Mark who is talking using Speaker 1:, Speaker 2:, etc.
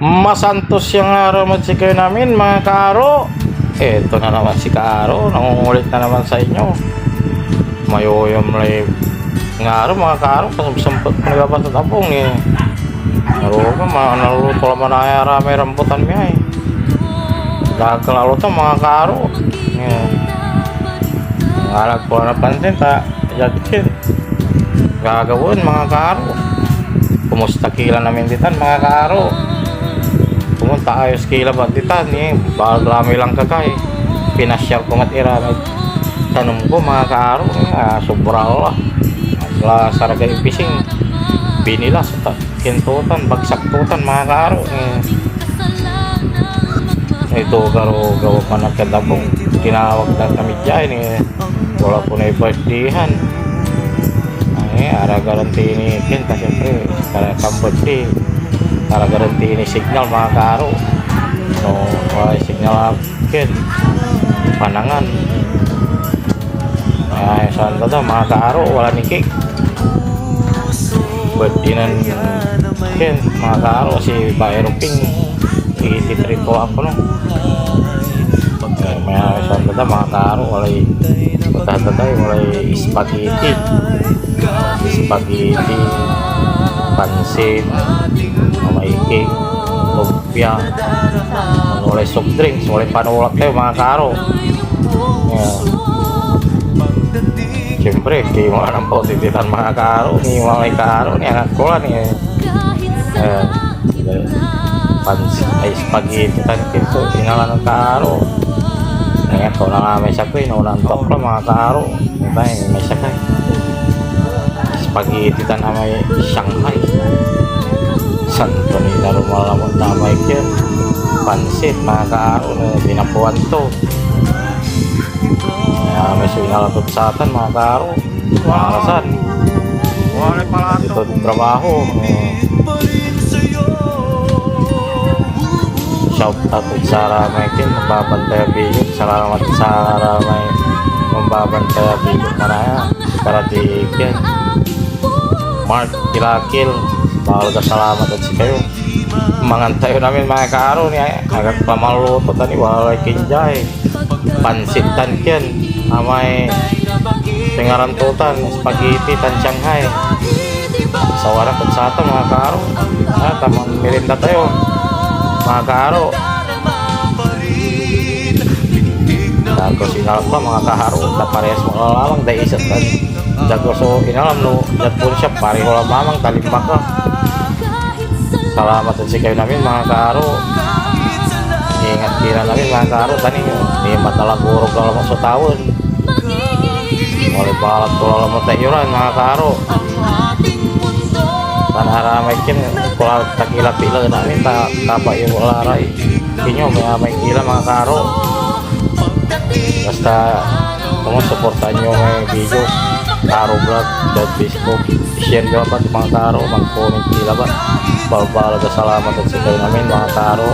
Speaker 1: Masantos yung araw si kayo namin mga kaaro. Eto na naman si Kaaro, nangungulit na naman sa inyo. Mayuyom live nga araw mga kaaro, kasabsampot ko nagabas at abong eh. Naruga, naluto naman na kaya rami rambutan niya eh. Gagalalo to mga kaaro. Ngalag po na pansin ta, jadkin. Gagawin mga kaaro. Kumusta kila namin ditan mga kaaro. Pumunta ayos kila ba ditan eh. Bagrami lang kakay. Pinasyar ko matirami. Tanong ko mga kaaro. Sobra lah. Wala saragay pising. Binilas. Kintutan. Bagsaktutan mga kaaro. Ito garo gawa pa nagkadabong. Tinawag na kami dyan eh. Wala po na ibirthdayan. Ara garanti ni Ken kasi siyempre para kambodi ara garanti ni signal mga kaaro no wala signal Ken panangan ay saan ba daw mga kaaro wala ni cake birthdayan Ken mga kaaro si Bayero Ping ititrip ko ako no may saan ba daw mga kaaro wala tatatay wala spaghetti pansit may cake lumpia wala soft drinks wala panulak tayo mga kaaro siyempre di mga ng pautititan mga kaaro ni mga kaaro ni anak ko lang pansit ay spaghetti tankin so inala ng kaaro ito na nga may sakay naulang top lang mga kaaro may sakay spaghetti tan amay Shanghai santo ni narumalamot na may kyan pansit mga kaaro na dinapuan to may sinalatot sa atan mga kaaro mga kasan ito trabaho shout out sa ramay kyan mababantay video salamat sa ramay mababantay video maraya para di kyan Mark Kilakil mahalaga salamat at si kayo mangantayo namin mga kaaro niya agad pamaluto tani walay kinjay pansit tan kyan amay pingarantutan spaghetti tan Shanghai sa warak at sa ata mga kaaro tamang merinda tayo mga kaaro dago sinalak pa mga kaaro parehas mga lamang dahil isa tan dago so inalam no dat pun siya pareho lang mamang talimbak ka salamat sa kayo namin mga kaaro ingat kira namin mga kaaro tani di matalagurog lang sa tawon wala balat ko lang matayuran mga kaaro panaramay kin kula takila-pila namin tapa yung laray inyo may kila mga kaaro basta sumusuportahan nyo may video Kaaro Vlog dan Facebook share nyo ba mga kaaro magpunin kila ba babalaga salamat at sa kayo namin mga kaaro